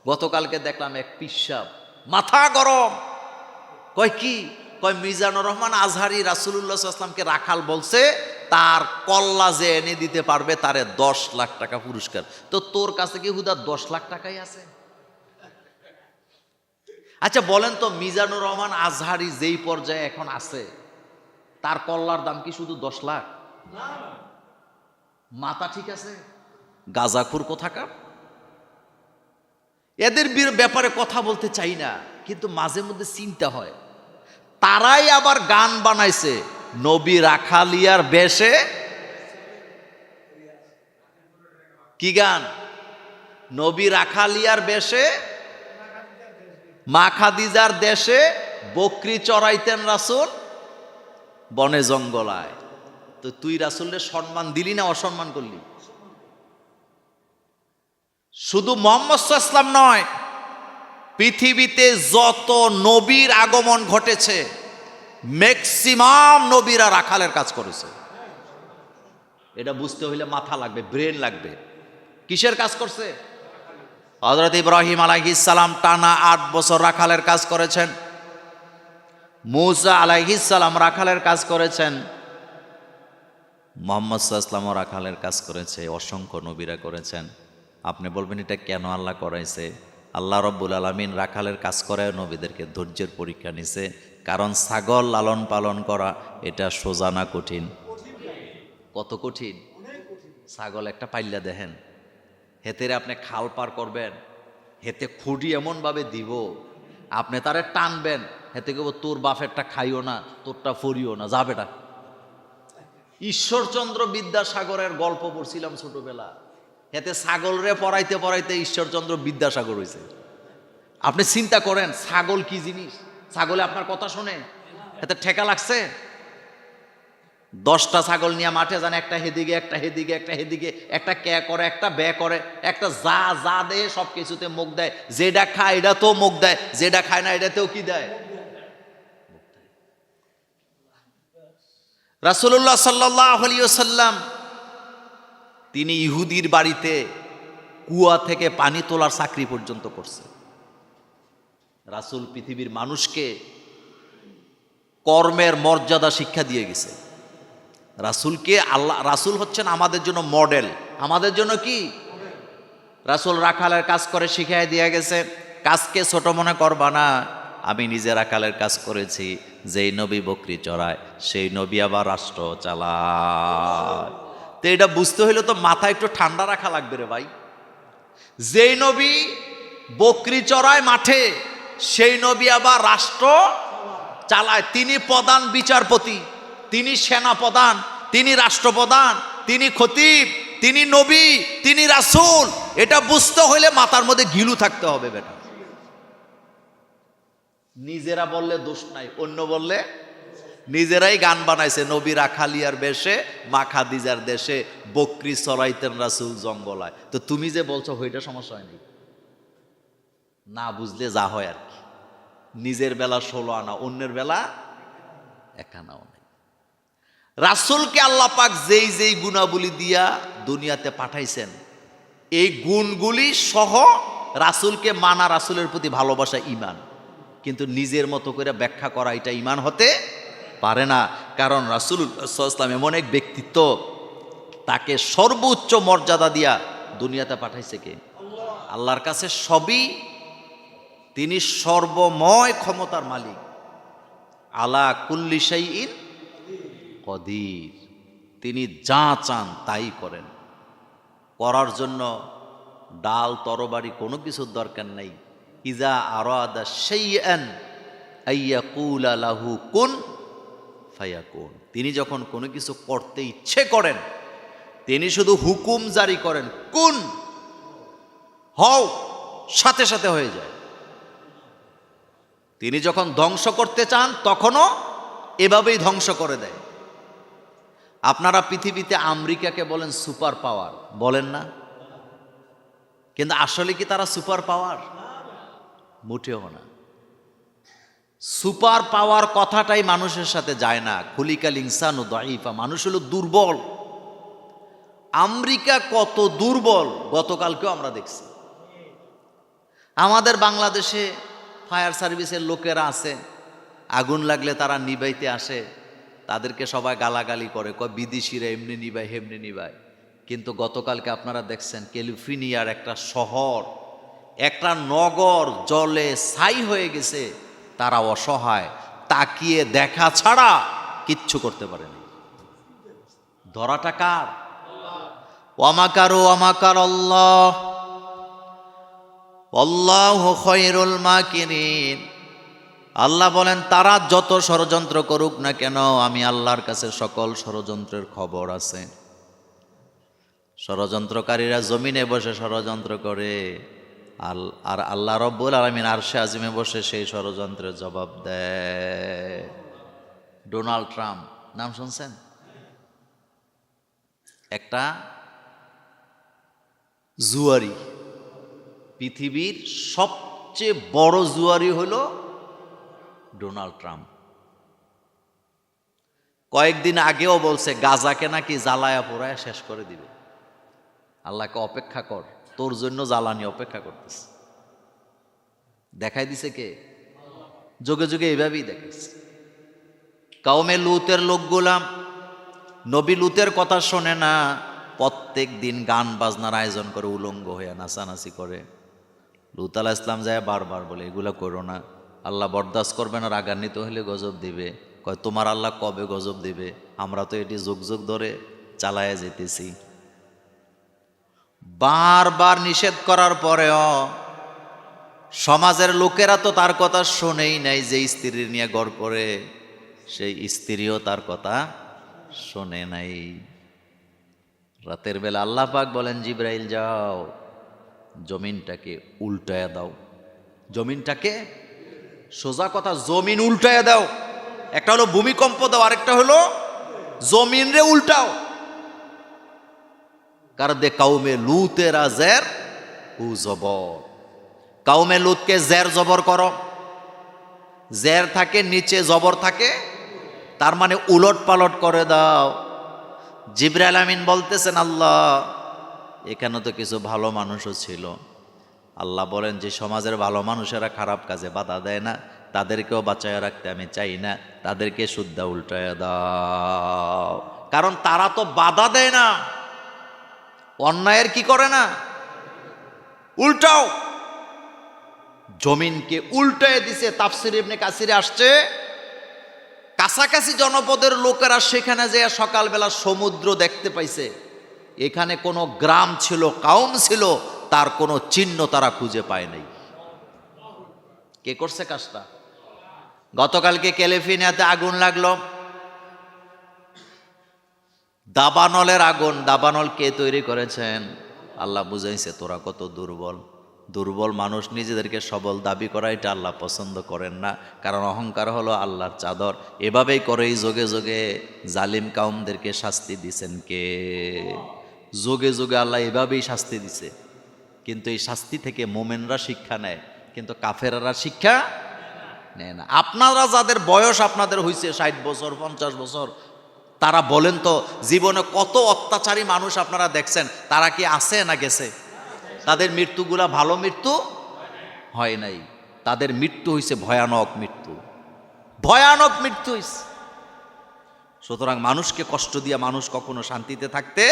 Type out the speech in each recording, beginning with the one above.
গতকালকে দেখলাম এক পিসাব, মাথা গরম, কয় কি, কয় মিজানুর রহমান আজহারি রাসূলুল্লাহ সাল্লাল্লাহু আলাইহি ওয়াসাল্লামকে রাখাল বলছে তার কল্লা যে এনে দিতে পারবে তারে 10 লাখ টাকা পুরস্কার। তো তোর কাছে কি হুদা 10 লাখ টাকাই আছে? আচ্ছা বলেন তো, মিজানুর রহমান আজহারি যেই পর্যায়ে এখন আছে তার কল্লার দাম কি শুধু 10 লাখ? মাথা ঠিক আছে? গাজাখুর কোথাকার। এদের ব্যাপারে কথা বলতে চাই না, কিন্তু মাঝে মধ্যে চিন্তা হয়, তারাই আবার গান বানাইছে নবী রাখালিয়ার বেশে। কি গান? নবী রাখালিয়ার বেশে মা খাদিজার দেশে বকরি চড়াইতেন রাসূল বনে জঙ্গলায়। তো তুই রাসূলের সম্মান দিলি না অসম্মান করলি? শুধু মুহাম্মদ সাল্লাল্লাহু আলাইহি ওয়াসাল্লাম নয়, পৃথিবীতে যত নবীর আগমন ঘটেছে ম্যাক্সিমাম নবীরা রাখালের কাজ করেছে। এটা বুঝতে হইলে মাথা লাগবে, ব্রেন লাগবে। কিসের কাজ করছে? হযরত ইব্রাহিম আলাইহিস সালাম টানা 8 বছর রাখালের কাজ করেছেন। মূসা আলাইহিস সালাম রাখালের কাজ করেছেন। মুহাম্মদ সাল্লাল্লাহু আলাইহি ওয়াসাল্লাম রাখালের কাজ করেছে, অসংখ্য নবীরা করেছেন। আপনি বলবেন এটা কেন আল্লাহ করাইছে? আল্লাহ রাব্বুল আলামিন রাখালের কাজ করায় নবীদেরকে ধৈর্যের পরীক্ষা নিছে। কারণ ছাগল লালন পালন করা এটা সোজা না কঠিন? কত কঠিন! ছাগল একটা পাইল্লা দেখেন, হেতেরে আপনি খাল পার করবেন, হেতে খুঁড়ি এমনভাবে দিব, আপনি তারে টানবেন, হেতে কেবল তোর বাফেরটা খাইও না, তোরটা ফরিও না, যাবে না। ঈশ্বরচন্দ্র বিদ্যাসাগরের গল্প পড়ছিলাম ছোটবেলা, হেতে ছাগলরে পড়াইতে পড়াইতে ঈশ্বরচন্দ্র বিদ্যাসাগর হয়েছে। আপনি চিন্তা করেন ছাগল কি জিনিস। ছাগলে আপনার কথা শোনে? হেতে ঠেকা লাগছে। 10টা ছাগল নিয়ে মাঠে যান, একটা হেদিকে একটা হেদিকে একটা হেদিকে, একটা ক্যা করে একটা ব্যা করে, একটা যা যা দেয় সব কিছুতে মুখ দেয়, যেটা খায় এটা তো মুখ দেয়, যেটা খায় না এটাতেও কি দেয়? রাসূলুল্লাহ সাল্লাল্লাহু আলাইহি ওয়াসাল্লাম তিনি ইহুদির বাড়িতে কুয়া থেকে পানি তোলার চাকরি পর্যন্ত করছে। রাসূল পৃথিবীর মানুষকে কর্মের মর্যাদা শিক্ষা দিয়ে গেছে। রাসূলকে আল্লাহ, রাসূল হচ্ছেন আমাদের জন্য মডেল। আমাদের জন্য কি? রাসূল রাখালের কাজ করে শিখাই দিয়ে গেছে, কাজকে ছোট মনে করবা না। আমি নিজে রাখালের কাজ করেছি। যেই নবী বকরি চড়ায় সেই নবী আবার রাষ্ট্র চালায়। তো এটা বুঝতে হইলে তো মাথা একটু ঠান্ডা রাখা লাগবে রে ভাই। যেই নবী বকরি চড়ায় মাঠে সেই নবী আবার রাষ্ট্র চালায়। তিনি প্রধান বিচারপতি, তিনি সেনা প্রধান, তিনি রাষ্ট্রপ্রধান, তিনি খতিব, তিনি নবী, তিনি রাসূল। এটা বুঝতে হইলে মাথার মধ্যে ঘিলু থাকতে হবে বেটা। নিজেরা বললে দোষ নাই, অন্য বললে। নিজেরাই গান বানাইছে নবী রাখালিয়ার বেশে মা খাদিজার দেশে বকরি চড়াইতেন রাসূল জঙ্গলায়। তো তুমি যে বলছো ওইটা সমস্যা হয়নি, না বুঝলে যা হয় আর কি। নিজের বেলা 16 আনা, অন্যের বেলা 1 আনাও নাই। রাসূলকে আল্লাহ পাক যেই যেই গুণাবলী দিয়া দুনিয়াতে পাঠাইছেন, এই গুণগুলি সহ রাসূলকে মানা, রাসূলের প্রতি ভালোবাসা ঈমান। কিন্তু নিজের মতো করে ব্যাখ্যা করা এটা ঈমান হতে পারে না। কারণ রাসূলুল্লাহ সাল্লাল্লাহু আলাইহি ওয়াসাল্লাম এমন এক ব্যক্তিত্ব, তাকে সর্বোচ্চ মর্যাদা দিয়া দুনিয়াতে পাঠাইছে কে? আল্লাহর কাছে সবই, তিনি সর্বময় ক্ষমতার মালিক। আলা কুল্লি শাইইন কদির, তিনি যা চান তাই করেন। করার জন্য ডাল তরবারি কোনো কিছুর দরকার নেই। ইজা আরাদা শাইআন আইয়াকুলা লাহু কুন ফায়াকুন। তিনি যখন কোনো কিছু করতে ইচ্ছে করেন তিনি শুধু হুকুম জারি করেন, কুন হও, সাথে সাথে হয়ে যায়। তিনি যখন ধ্বংস করতে চান তখনও এভাবেই ধ্বংস করে দেয়। আপনারা পৃথিবীতে আমেরিকাকে বলেন সুপার পাওয়ার, বলেন না? কিন্তু আসলে কি তারা সুপার পাওয়ার? মোটেও না। সুপার পাওয়ার কথাটাই মানুষের সাথে যায় না। খুলিকাল ইনসানু দাঈফা, মানুষ হলো দুর্বল। আমেরিকা কত দুর্বল গতকালকেও আমরা দেখছি। আমাদের বাংলাদেশে ফায়ার সার্ভিসের লোকেরা আছে, আগুন লাগলে তারা নিবাইতে আসে, তাদেরকে সবাই গালাগালি করে, কয় বিদেশিরা এমনি নিবায় হেমনি নিবায়। কিন্তু গতকালকে আপনারা দেখছেন ক্যালিফোর্নিয়ার একটা শহর, একটা নগর জলে ছাই হয়ে গেছে, তারা অসহায়, তাকিয়ে দেখা ছাড়া কিচ্ছু করতে পারেনি। ধরাটা কার? ওয়ামাকারু ওয়ামাকার আল্লাহ আল্লাহু খায়রুল মাকিরিন। আল্লাহ বলেন তারা যত ষড়যন্ত্র করুক না কেন, আমি আল্লাহর কাছে সকল ষড়যন্ত্রের খবর আছে। ষড়যন্ত্রকারীরা জমিনে বসে ষড়যন্ত্র করে, আর আল্লাহ রব্বুল আলামিন আরশে আজিমে বসে সেই ষড়যন্ত্রের জবাব দেয়। ডোনাল্ড ট্রাম্প নাম শুনছেন? একটা জুয়ারি, পৃথিবীর সবচেয়ে বড় জুয়ারি হলো ডোনাল্ড ট্রাম্প। কয়েকদিন আগেও বলছে গাজাকে নাকি জ্বালায়া পোড়ায় শেষ করে দিবে। আল্লাহকে অপেক্ষা কর, তোর জন্য জ্বালানি অপেক্ষা করতেছে। দেখাই দিছে কে? যুগে যুগে এইভাবেই দেখাইছে। কাউমে লুতের লোকগুলা নবী লুতের কথা শোনে না, প্রত্যেক দিন গান বাজনার আয়োজন করে, উলঙ্গ হয়ে নাচানাচি করে। লুত আলাইহিস সালাম যায় বারবার বলে এগুলো করো না, আল্লাহ বরদাস্ত করবে না, রাগান্বিত হলে গজব দিবে। কয় তোমার আল্লাহ কবে গজব দিবে? আমরা তো এটি যুগ যুগ ধরে চালায়া যেতেছি। বারবার নিষেধ করার পরেও সমাজের লোকেরা তো তার কথা শোনেই নাই। যে স্ত্রী নিয়ে গড় করে সেই স্ত্রীও তার কথা শোনে নাই। রাতের বেলা আল্লাহ পাক বলেন জিবরাইল যাও, জমিনটাকে উল্টায়া দাও। জমিনটাকে, সোজা কথা, জমিন উল্টায়া দাও। একটা হলো ভূমিকম্প দাও, আরেকটা হলো জমিন রে উল্টাও। কার দে কাউমে লুতেরা জের উ জবর। কাউমে লুতকে জের জবর করো, জের থাকে নিচে, জবর থাকে, তার মানে উলট পালট করে দাও। জিবরাইল আমিন বলতেছেন আল্লাহ এখানে তো কিছু ভালো মানুষও ছিল। আল্লাহ বলেন যে সমাজের ভালো মানুষেরা খারাপ কাজে বাধা দেয় না, তাদেরকেও বাঁচায় রাখতে আমি চাই না, তাদেরকে শুদ্ধা উল্টায় দাও। কারণ তারা তো বাধা দেয় না, অন্যায়ের কি করে না, উল্টাও। জমিনকে উল্টায় দিছে। তাফসির ইবনে কাসিরে আসছে, কাছাকাছি জনপদের লোকেরা সেখানে যে সকালবেলা সমুদ্র দেখতে পাইছে। এখানে কোনো গ্রাম ছিল, কাউম ছিল, তার কোনো চিহ্ন তারা খুঁজে পায় নাই। কে করছে কাজটা? গতকালকে ক্যালিফোর্নিয়াতে আগুন লাগলো, দাবানলের আগুন। দাবানল কে তৈরি করেছেন? আল্লাহ বুঝাইছে তোরা কত দুর্বল। দুর্বল মানুষ নিজেদেরকে সবল দাবি করা, এটা আল্লাহ পছন্দ করেন না। কারণ অহংকার হলো আল্লাহর চাদর। এভাবেই করেই যোগে যোগে জালিম কাউমদেরকে শাস্তি দিছেন কে? যোগে যোগে আল্লাহ এভাবেই শাস্তি দিছে। কিন্তু এই শাস্তি থেকে মোমেনরা শিক্ষা নেয়, কিন্তু কাফেররা শিক্ষা নেয় না। আপনারা যাদের বয়স আপনাদের হয়েছে 60 বছর 50 বছর, তারা বলেন তো জীবনে কত অত্যাচারী মানুষ আপনারা দেখছেন, তারা কি আছে না গেছে? তাদের মৃত্যুগুলা ভালো মৃত্যু হয় নাই, তাদের মৃত্যু হয়েছে ভয়ানক মৃত্যু, ভয়ানক মৃত্যু হয়েছে। সুতরাং মানুষকে কষ্ট দিয়ে মানুষ কখনো শান্তিতে থাকতে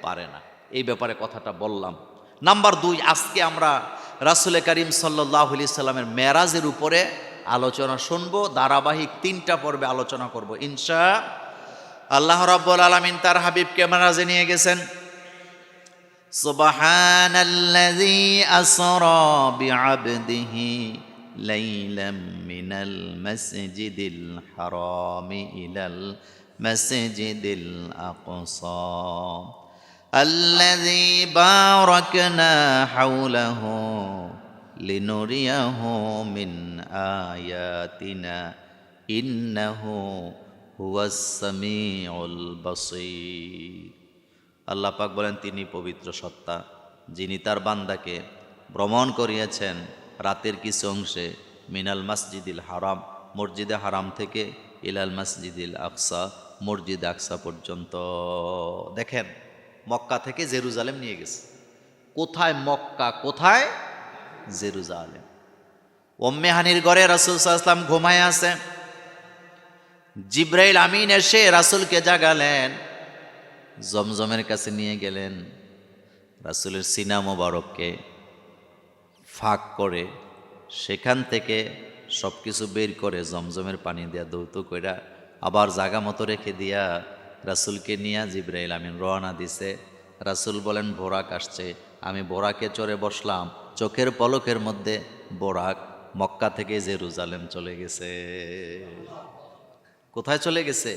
পারে না। এই ব্যাপারে কথাটা বললাম। নাম্বার 2, আজকে আমরা রাসূল করিম সাল্লাল্লাহু আলাইহি সাল্লামের মেরাজের উপরে আলোচনা শুনবো। ধারাবাহিক 3টা পর্বে আলোচনা করব ইনশাআল্লাহ। রাব্বুল আলামিন তার হাবিবকে মেরাজে নিয়ে গেছেন। সুবহানাল্লাযী আসরা বিআবদিহি লাইলাম মিনাল মাসজিদিল হারামি ইলাল মাসজিদিল আকসা আল্লাযী বারাকনা হাওলাহু লিনুরিয়াহু মিন আয়াতিনা ইন্নাহু হুয়াস সামিউল বাসীর। আল্লাহ পাক বলেন তিনি পবিত্র সত্তা, যিনি তার বান্দাকে ভ্রমণ করিয়েছেন রাতের কিছু অংশে মিনাল মসজিদিল হারাম, মসজিদে হারাম থেকে ইলাল মসজিদিল আকসা, মসজিদ আকসা পর্যন্ত। দেখেন, মক্কা থেকে জেরুজালেম নিয়ে গেছে। কোথায় মক্কা, কোথায় জেরুজালেম। উম্মে হানির ঘরে রাসূল সাল্লাল্লাহু আলাইহি ওয়াসাল্লাম ঘুমায় আছে। জিবরাইল আমিন এসে রাসূলকে জাগালেন, জমজমের কাছে নিয়ে গেলেন। রাসূলের সিনা মোবারককে ফাঁক করে সেখান থেকে সব কিছু বের করে জমজমের পানি দিয়া দৌত কইরা আবার জাগা মতো রেখে দিয়া রাসূলকে নিয়ে জিবরাইল আমিন রওনা দিছে। রাসূল বলেন বোরাক আসছে। আমি বোরাকে চড়ে বসলাম, চোখের পলকের মধ্যে বোরাক মক্কা থেকে জেরুজালেম চলে গেছে। কোথায় চলে গেছে?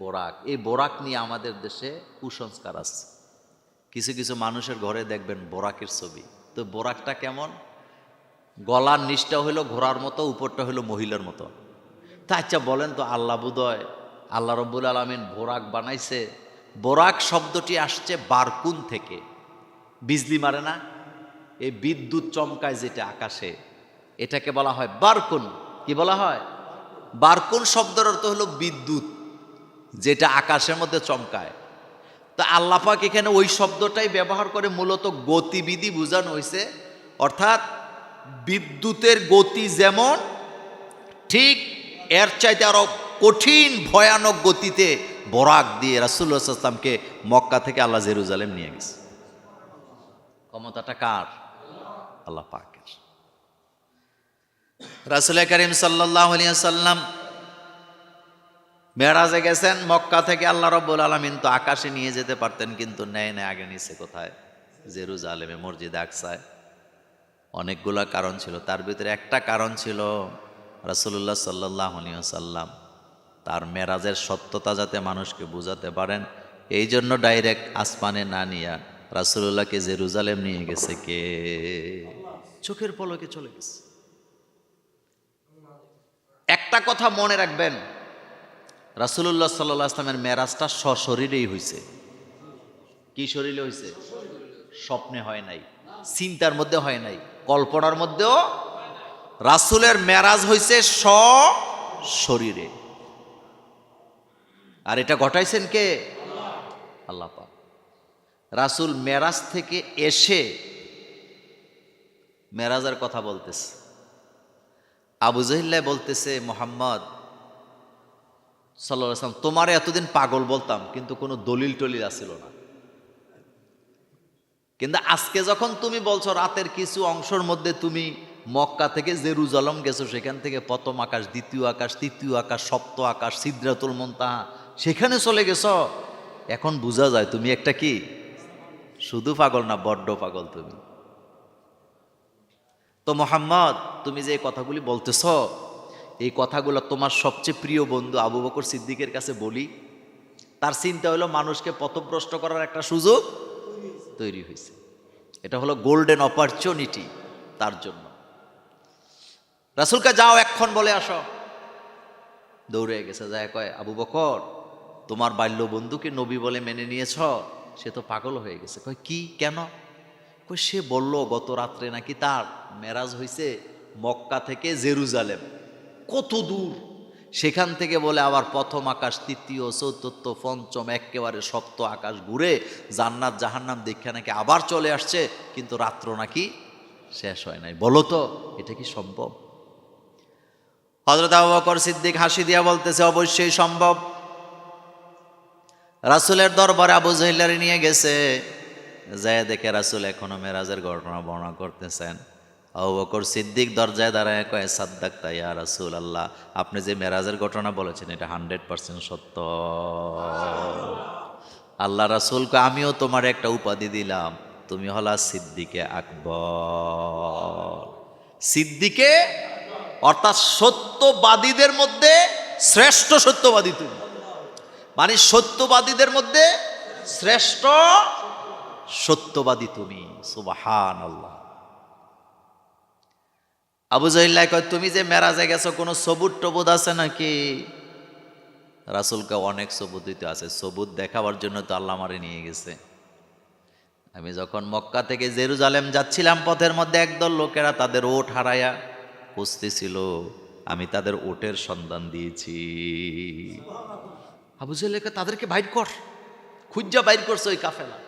বোরাক। এই বোরাক নিয়ে আমাদের দেশে কুসংস্কার আছে। কিছু কিছু মানুষের ঘরে দেখবেন বোরাকের ছবি। তো বোরাকটা কেমন? গলার নিচটা হইলো ঘোড়ার মতো, উপরটা হইলো মহিলার মতো। তা আচ্ছা বলেন তো, আল্লাহ বুদয় আল্লাহ রব্বুল আলামিন বোরাক বানাইছে? বোরাক শব্দটি আসছে বারকুন থেকে। বিজলি মারে না, এই বিদ্যুৎ চমকায় যেটা আকাশে, এটাকে বলা হয় বারকুন। কি বলা হয়? বারকুন শব্দের অর্থ হলো বিদ্যুৎ, যেটা আকাশের মধ্যে চমকায়। তা আল্লাহ পাক এখানে ওই শব্দটাই ব্যবহার করে, মূলত গতিবিধি বোঝানো হয়েছে। অর্থাৎ বিদ্যুতের গতি যেমন, ঠিক এর চাইতে আরো কঠিন ভয়ানক গতিতে বোরাক দিয়ে রাসূলুল্লাহ সাল্লাল্লাহু আলাইহি ওয়াসাল্লামকে মক্কা থেকে আল্লাহ জেরুজালেম নিয়ে গেছে। ক্ষমতাটা কার? আল্লাহ পাকের। রাসূল করিম সাল্লাল্লাহু আলাইহি ওয়াসাল্লাম মেরাজে গেছেন মক্কা থেকে। আল্লাহ রাব্বুল আলামিন তো আকাশে নিয়ে যেতে পারতেন, কিন্তু নেয় না। আগে নিছে কোথায়? জেরুজালেমে, মসজিদে আকসায়। অনেকগুলা কারণ ছিল, তার ভিতরে একটা কারণ ছিল রাসূলুল্লাহ সাল্লাল্লাহু আলাইহি ওয়াসাল্লাম তার মেরাজের সত্যতা যাতে মানুষকে বুঝাতে পারেন, এই জন্য ডাইরেক্ট আসমানে না নিয়ে রাসূলুল্লাহকে জেরুজালেম নিয়ে গেছে কে? চোখের পলকে চলে গেছে। একটা কথা মনে রাখবেন, রাসূলুল্লাহ সাল্লাল্লাহু আলাইহি ওয়াসাল্লামের মেরাজটা সশরীরেই হয়েছে। কি শরীরে হয়েছে? স্বপ্নে হয় নাই, চিন্তার মধ্যে হয় নাই, কল্পনার মধ্যেও। রাসূলের মেরাজ হয়েছে সশরীরে। আর এটা ঘটাইছেন কে? আল্লাহ পাক। রাসূল মেরাজ থেকে এসে মেরাজের কথা বলতেছে। আবু জাহিল বলতেছে, মুহাম্মদ সাল্লাল্লাহু আলাইহি ওয়াসাল্লাম তোমারে এতদিন পাগল বলতাম, কিন্তু কোনো দলিল টলিল আসিল না। কিন্তু আজকে যখন তুমি বলছো রাতের কিছু অংশের মধ্যে তুমি মক্কা থেকে জেরুজালেম গেছো, সেখান থেকে প্রথম আকাশ, দ্বিতীয় আকাশ, তৃতীয় আকাশ, সপ্ত আকাশ, সিদরাতুল মুনতাহা, সেখানে চলে গেছো, এখন বোঝা যায় তুমি একটা কি শুধু পাগল না, বড্ড পাগল তুমি। তো মুহাম্মদ, তুমি যে এই কথাগুলি বলতেছ, এই কথাগুলো তোমার সবচেয়ে প্রিয় বন্ধু আবু বকর সিদ্দিকের কাছে বলি। তার চিন্তা হলো মানুষকে পথভ্রষ্ট করার একটা সুযোগ তৈরি হয়েছে। এটা হলো গোল্ডেন অপরচুনিটি তার জন্য। রাসূলকে যাও এখন বলে আসো। দৌড়ে গেছে, যায় কয়, আবু বকর তোমার বাল্য বন্ধুকে নবী বলে মেনে নিয়েছ, সে তো পাগল হয়ে গেছে। কয় কি, কেন? কয় সে বলল গত রাত্রে নাকি তার মেরাজ হয়েছে মক্কা থেকে জেরুজালেম। কত দূর! সেখান থেকে বলে আবার প্রথম আকাশ, তৃতীয়, চতুর্থ, পঞ্চম, একেবারে সপ্ত আকাশ ঘুরে জান্নাত জাহান্নাম দেখে নাকি আবার চলে আসছে, কিন্তু রাত্র নাকি শেষ হয় নাই। বলো তো এটা কি সম্ভব? হযরত আবু বকর সিদ্দিক হাসি দিয়া বলতেছে, অবশ্যই সম্ভব। রাসূলের দরবারে আবু জাহিল নিয়ে গেছে, যায় দেখে রাসূল এখনো মেরাজের ঘটনা বর্ণনা করতেছেন। আবু বকর সিদ্দিক দরজায় দাঁড়ায় কয়, সাদ্দাকতা ইয়া রাসূলুল্লাহ, আপনি যে মেরাজের ঘটনা বলেছেন এটা 100% সত্য। আল্লাহ রাসূল কয়, আমিও তোমার একটা উপাধি দিলাম, তুমি হলা সিদ্দিকে আকবর। সিদ্দিকে অর্থাৎ সত্যবাদীদের মধ্যে শ্রেষ্ঠ সত্যবাদী তুমি, মানে সত্যবাদীদের মধ্যে শ্রেষ্ঠ সত্যবাদী তুমি। সুবহানাল্লাহ। আবু জাহিল কয়, তুমি যে মেরাজে গেছো কোনো সবুত টবুত আছে নাকি? রাসূলকে অনেক সবুত দিতে আছে, সবুত দেখাবার জন্য তো আল্লাহ আমারে নিয়ে গেছে। আমি যখন মক্কা থেকে জেরুজালেম যাচ্ছিলাম, পথের মধ্যে একদল লোকেরা তাদের ওট হারায়া খুঁজতেছিল, আমি তাদের ওটের সন্ধান দিয়েছি। আবু জাহেল তাদেরকে বাইর কর, খুঁজা বাইর করছে ওই কাফেলা।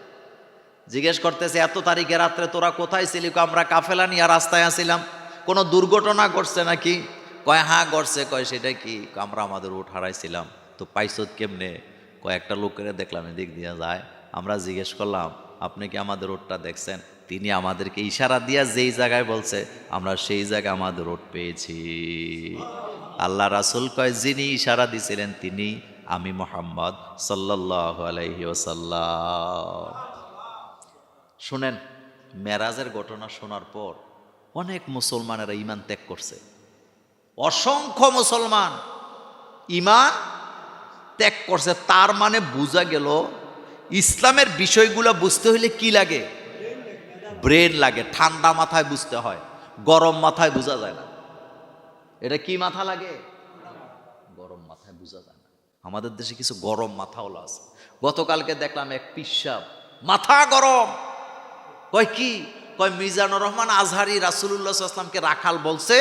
জিজ্ঞেস করতেছে এত তারিখে রাত্রে তোরা কোথায় ছিলি? আমরা কাফেলা নিয়ে রাস্তায় আসছিলাম। কোনো দুর্ঘটনা ঘটছে নাকি? কয় হ্যাঁ ঘটছে। কয় সেটা কি? আমরা আমাদের উট হারাইছিলাম। তো পাইছত কেমনে? কয়েকটা লোকের দেখলাম এদিক দিয়ে যায়। আমরা জিজ্ঞেস করলাম আপনি কি আমাদের উটটা দেখছেন? তিনি আমাদেরকে ইশারা দিয়া যেই জায়গায় বলছে আমরা সেই জায়গায় আমাদের উট পেয়েছি। আল্লাহ রাসূল কয় যিনি ইশারা দিছিলেন তিনি আমি মুহাম্মদ সাল্লাল্লাহু আলাইহি ওয়াসাল্লাম। শুনেন, মেরাজের ঘটনা শোনার পর অনেক মুসলমানেরা ঈমান ত্যাগ করছে। অসংখ্য মুসলমান ঈমান ত্যাগ করছে। তার মানে বোঝা গেল ইসলামের বিষয়গুলো বুঝতে হইলে কি লাগে? ব্রেন লাগে। ঠান্ডা মাথায় বুঝতে হয়, গরম মাথায় বোঝা যায় না। এটা কি মাথা লাগে? গরম মাথায় বোঝা যায় না। আমাদের দেশে কিছু গরম মাথাওয়ালা আছে। গতকালকে দেখলাম এক পিসাব, মাথা গরম। কয় কি? কয় মিজানুর রহমান আজহারি রাসূলুল্লাহ সাল্লাল্লাহু আলাইহি ওয়াসাল্লামকে রাখাল বলছে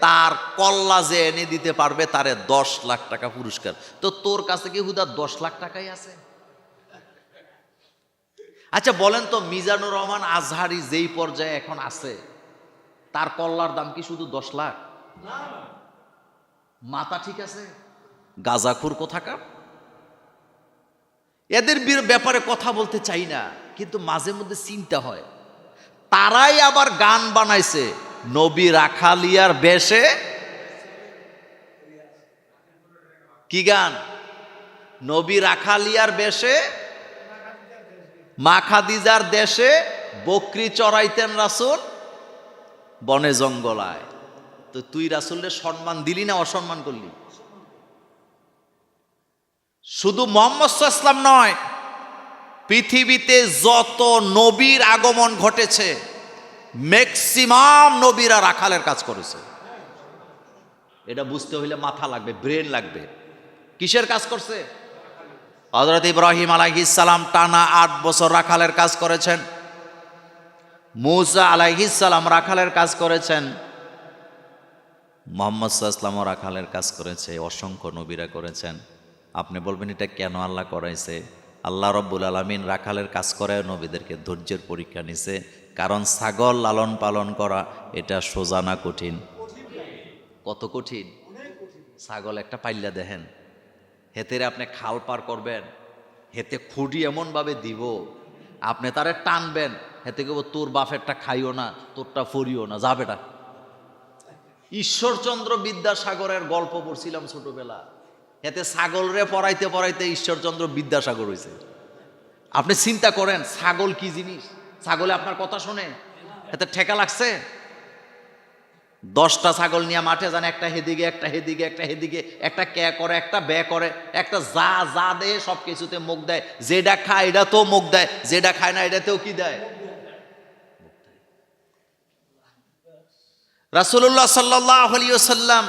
তার কল্লা যে এনে দিতে পারবে তারে 10 লাখ টাকা পুরস্কার। তো তোর কাছে কি হুদা 10 লাখ টাকাই আছে? আচ্ছা বলেন তো, মিজানুর রহমান আজহারি যেই পর্যায়ে এখন আছে তার কল্লার দাম কি শুধু 10 লাখ? মাথা ঠিক আছে? গাজাখুর কোথাকার। এদের ব্যাপারে কথা বলতে চাই না, কিন্তু মাঝে মধ্যে চিন্তা হয়। তারাই আবার গান বানাইছে নবী রাখালিয়ার বেশে। কি গান? নবী রাখালিয়ার বেশে মা খাদিজার দেশে বকরি চড়াইতেন রাসূল বনে জঙ্গলায়। তো তুই রাসূলের সম্মান দিলি না অসম্মান করলি? শুধু মুহাম্মদ সাল্লাল্লাহু আলাইহি ওয়াসাল্লাম নয়, পৃথিবীতে যত নবীর আগমন ঘটেছে ম্যাক্সিমাম নবীরা রাখালের কাজ করেছে। এটা বুঝতে হইলে মাথা লাগবে, ব্রেন লাগবে। কিসের কাজ করছে? হযরত ইব্রাহিম আলাইহিস সালাম টানা 8 বছর রাখালের কাজ করেছেন। মূসা আলাইহিস সালাম রাখালের কাজ করেছেন। মুহাম্মদ সাল্লাল্লাহু আলাইহি ওয়াসাল্লাম রাখালের কাজ করেছে। অসংখ্য নবীরা করেছেন। আপনি বলবেন এটা কেন আল্লাহ করাইছে? আল্লাহ রাব্বুল আলামিন রাখালের কাজ করে নবীদেরকে ধৈর্যের পরীক্ষা নিছে। কারণ ছাগল লালন পালন করা এটা সোজা না কঠিন? কত কঠিন! ছাগল একটা পাইল্লা দেখেন, হেতেরে আপনি খাল পার করবেন, হেতে খুঁড়ি এমনভাবে দিব আপনি তারে টানবেন, হেতে কেবল তোর বাপেরটা খাইও না, তোরটা ফরিও না, যাবেটা। ঈশ্বরচন্দ্র বিদ্যাসাগরের গল্প পড়ছিলাম ছোটবেলা। এতে ছাগল রে পড়াইতে পড়াইতে ঈশ্বরচন্দ্র বিদ্যাসাগর হয়েছে। আপনি চিন্তা করেন ছাগল কি জিনিস। ছাগলে আপনার কথা শোনে? এতে ঠেকা লাগছে। 10টা ছাগল নিয়ে মাঠে যান, একটা হেদিকে একটা হেদিকে একটা হেদিকে, একটা ক্যা করে একটা ব্যা করে, একটা যা যা দেয় সব কিছুতে মুখ দেয়। যেটা খায় এটা তো মুখ দেয়, যেটা খায় না এটাতেও কি দেয়? রাসূলুল্লাহ সাল্লাল্লাহু আলাইহি ওয়াসাল্লাম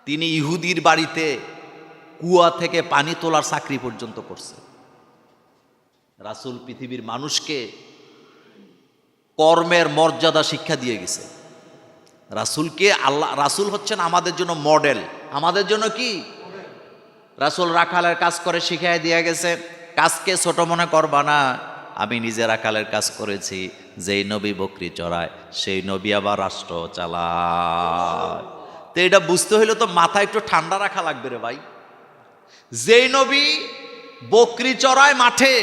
তিনি ইহুদির বাড়িতে কুয়া থেকে পানি তোলার চাকরি পর্যন্ত করছে। রাসূল পৃথিবীর মানুষকে কর্মের মর্যাদা শিক্ষা দিয়ে গেছে। রাসূল হচ্ছেন আমাদের জন্য মডেল। আমাদের জন্য কি? রাসূল রাখালের কাজ করে শিখিয়ে দিয়ে গেছে, কাজকে ছোট মনে করবা না। আমি নিজে রাখালের কাজ করেছি। যেই নবী বকরি চড়ায় সেই নবী আবার রাষ্ট্র চালায়। তো এটা বুঝতে হইলে তো মাথা একটু ঠান্ডা রাখা লাগবে রে ভাই। যেই নবী বকরি চড়ায় মাঠে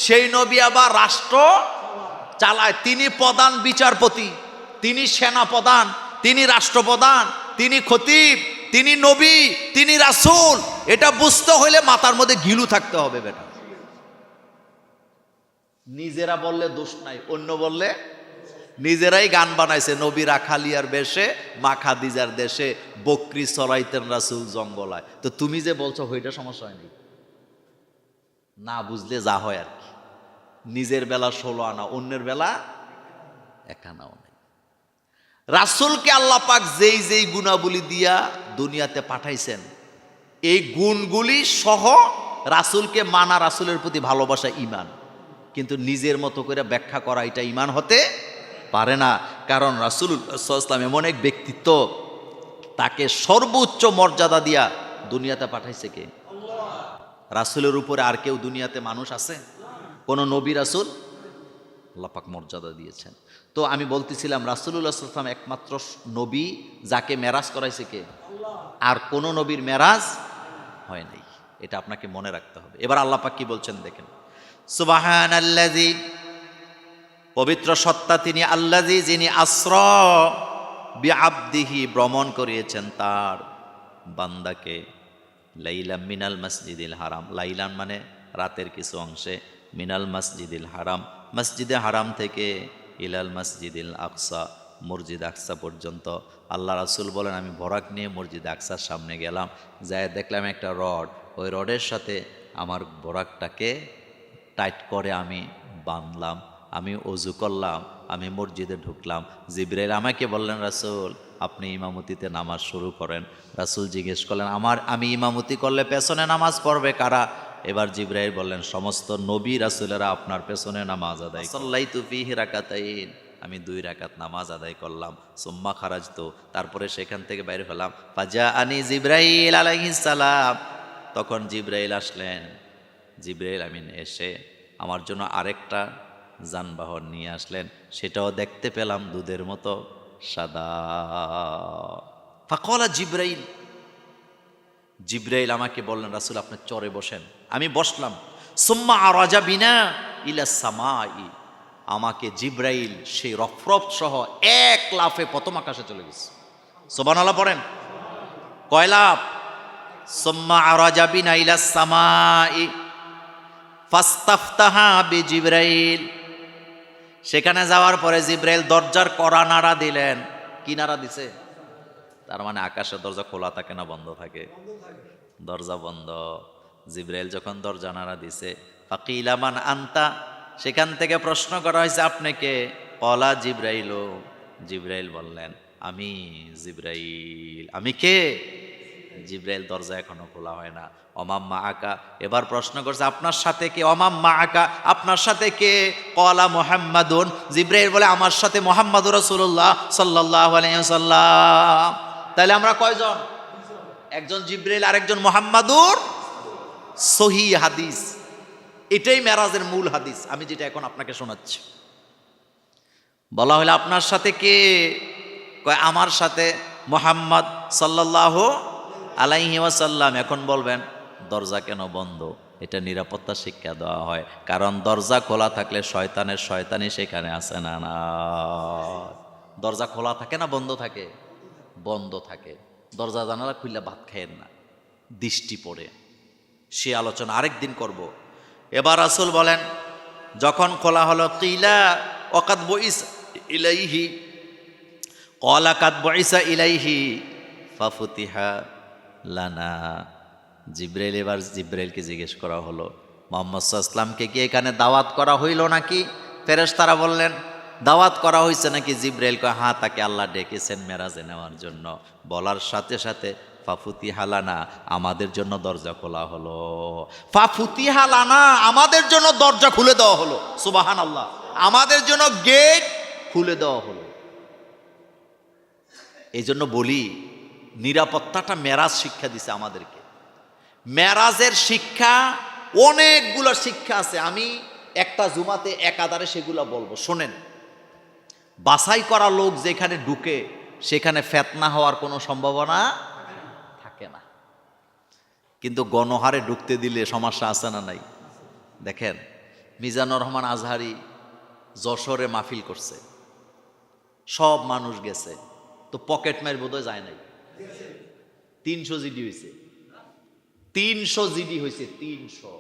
সেই নবী আবার রাষ্ট্র চালায়। তিনি প্রধান বিচারপতি, তিনি সেনা প্রধান, তিনি রাষ্ট্রপ্রধান, তিনি খতিব, তিনি নবী, তিনি রাসূল। এটা বুঝতে হইলে মাথার মধ্যে গিলু থাকতে হবে বেটা। নিজেরা বললে দোষ নাই, অন্য বললে নিজেরাই গান বানাইছে নবী রাখালিয়ার বেশে মা খাদিজার দেশে বকরি চড়াইতেন রাসূল জঙ্গলায়। তো তুমি যে বলছো ওইটা সমস্যা হয়নি, না বুঝলে যা হয় আর কি। নিজের বেলা 16 আনা, অন্যের বেলা 1 আনাও নাই। রাসূলকে আল্লাহ পাক যেই যেই গুণাবলী দিয়া দুনিয়াতে পাঠাইছেন এই গুণগুলি সহ রাসূলকে মানা, রাসূলের প্রতি ভালোবাসা ঈমান। কিন্তু নিজের মতো করে ব্যাখ্যা করা এটা ঈমান হতে পারে না। কারণ রাসূলুল্লাহ সাল্লাল্লাহু আলাইহি ওয়াসাল্লাম এমন এক ব্যক্তিত্ব, তাকে সর্বোচ্চ মর্যাদা দিয়া দুনিয়াতে পাঠাইছে কে? আল্লাহ। রাসূলের উপরে আর কেউ দুনিয়াতে মানুষ আছে? কোন নবী রাসূল আল্লাহ পাক মর্যাদা দিয়েছেন। তো আমি বলতেছিলাম রাসূলুল্লাহ সাল্লাল্লাহু আলাইহি ওয়াসাল্লাম একমাত্র নবী যাকে মেরাজ করাইছে কে? আর কোন নবীর মেরাজ হয় নাই, এটা আপনাকে মনে রাখতে হবে। এবার আল্লাহ পাক কি বলছেন দেখেন, সুবহানাল্লাযী, পবিত্র সত্তা তিনি, আল্লাযী যিনি আসরা বিআবদিহি, ভ্রমণ করিয়েছেন তার বান্দাকে, লাইলাম মিনাল মসজিদিল হারাম, লাইলান মানে রাতের কিছু অংশে, মিনাল মসজিদিল হারাম, মসজিদে হারাম থেকে, ইলাল মসজিদিল আকসা, মসজিদ আকসা পর্যন্ত। আল্লাহ রাসূল বলেন আমি বরাক নিয়ে মসজিদ আকসার সামনে গেলাম, যাই দেখলাম একটা রড, ওই রডের সাথে আমার বরাকটাকে টাইট করে আমি বাঁধলাম, আমি অজু করলাম, আমি মসজিদে ঢুকলাম। জিবরাইল আমাকে বললেন রাসূল আপনি ইমামতিতে নামাজ শুরু করেন। রাসূল জিজ্ঞেস করলেন আমি ইমামতি করলে পেছনে নামাজ পড়বে কারা? এবার জিবরাইল বললেন সমস্ত নবী রাসূলেরা আপনার পেছনে নামাজ আদায়। সাল্লাইতু ফিহি রাকাতাইন, আমি 2 রাকাত নামাজ আদায় করলাম। সুম্মা খারাজতু, তারপরে সেখান থেকে বাইরে হলাম। ফাজাআনি জিবরাইল আলাইহিস সালাম, তখন জিবরাইল আসলেন। জিবরাইল আমিন এসে আমার জন্য আরেকটা যানবাহন নিয়ে আসলেন, সেটাও দেখতে পেলাম দুধের মতো সাদা। ফাকালা জিবরাইল, জিবরাইল আমাকে বললেন রাসূল আপনি চরে বসেন। আমি বসলাম। সুম্মা আরাজা বিনা ইলা সামাই, আমাকে জিবরাইল সেই রফরফ সহ এক লাফে প্রথম আকাশে চলে গেছে। সুবহানাল্লাহ পড়েন। কয় লাফ? সুম্মা আরাজা বিনা ইলা সামাই ফাস্তাফতাহা বিজিবরাইল, সেখানে যাওয়ার পরে জিবরাইল দরজার কড়া নাড়া দিলেন। কি নাড়া দিছে? তার মানে আকাশের দরজা খোলা থাকে না বন্ধ থাকে? দরজা বন্ধ। জিবরাইল যখন দরজা নাড়া দিছে, ফাকিলা মান আনতা, সেখান থেকে প্রশ্ন করা হয়েছে আপনি কে? কলা জিবরাইল, জিবরাইল বললেন আমি জিবরাইল। আমি কে? জিবরাইল, দরজা এখনো খোলা হয় না। অমাম্মা আকা, এবার প্রশ্ন করছে আপনার সাথে কে? অমাম্মা আকা, আপনার সাথে কে? কলা মুহাম্মাদুন, জিবরাইল বলে আমার সাথে মুহাম্মাদুর রাসূলুল্লাহ সাল্লাল্লাহু আলাইহি ওয়াসাল্লাম। তাহলে আমরা কয়জন? একজন জিবরাইল আর একজন মুহাম্মাদুর। সহিহ হাদিস, এটাই মেরাজের মূল হাদিস, আমি যেটা এখন আপনাকে শোনাচ্ছি। বলা হলো আপনার সাথে কে? কয় আমার সাথে মুহাম্মদ সাল্লাল্লাহু আলাইহি ওয়াসাল্লাম। এখন বলবেন দরজা কেন বন্ধ? এটা নিরাপত্তা শিক্ষা দেওয়া হয়, কারণ দরজা খোলা থাকলে শয়তানের শয়তানি সেখানে আসে না। না, দরজা খোলা থাকে না বন্ধ থাকে? বন্ধ থাকে। দরজা জানালা খুললে ভাত খায়েন না, দৃষ্টি পড়ে। সে আলোচনা আরেকদিন করব। এবার রাসূল বলেন যখন খোলা হলো, কিলা ওয়াকাদ বুইস ইলাইহি, ক্বালা কাদ বুইসা ইলাইহি ফাফুতিহা লানা। জিবরাইল, এবার জিবরাইলকে জিজ্ঞেস করা হলো মুহাম্মদ সাল্লাল্লাহু আলাইহি ওয়াসাল্লামকে কি এখানে দাওয়াত করা হইল নাকি? ফেরেশতারা বললেন দাওয়াত করা হয়েছে নাকি? জিবরাইল কয় হ্যাঁ, তাকে আল্লাহ ডেকেছেন মেরাজে নেওয়ার জন্য। বলার সাথে সাথে ফাফুতিহা লানা, আমাদের জন্য দরজা খোলা হলো। ফাফুতিহা লানা, আমাদের জন্য দরজা খুলে দেওয়া হলো। সুবহানাল্লাহ, আমাদের জন্য গেট খুলে দেওয়া হলো। এই জন্য বলি নিরাপত্তাটা মেরাজ শিক্ষা দিছে আমাদেরকে। মেরাজের শিক্ষা অনেকগুলো শিক্ষা আছে, আমি একটা জুমাতে একাধারে সেগুলো বলবো। শোনেন, বাছাই করা লোক যেখানে ঢুকে সেখানে ফিতনা হওয়ার কোনো সম্ভাবনা থাকে না, কিন্তু গণহারে ঢুকতে দিলে সমস্যা আছে না নাই? দেখেন মিজানুর রহমান আজহারি যশোরে মাহফিল করছে, সব মানুষ গেছে, তো পকেট মার বোধহয় যায় নাই। 300 জিডি হয়েছে, 300 জিডি হয়েছে, 300।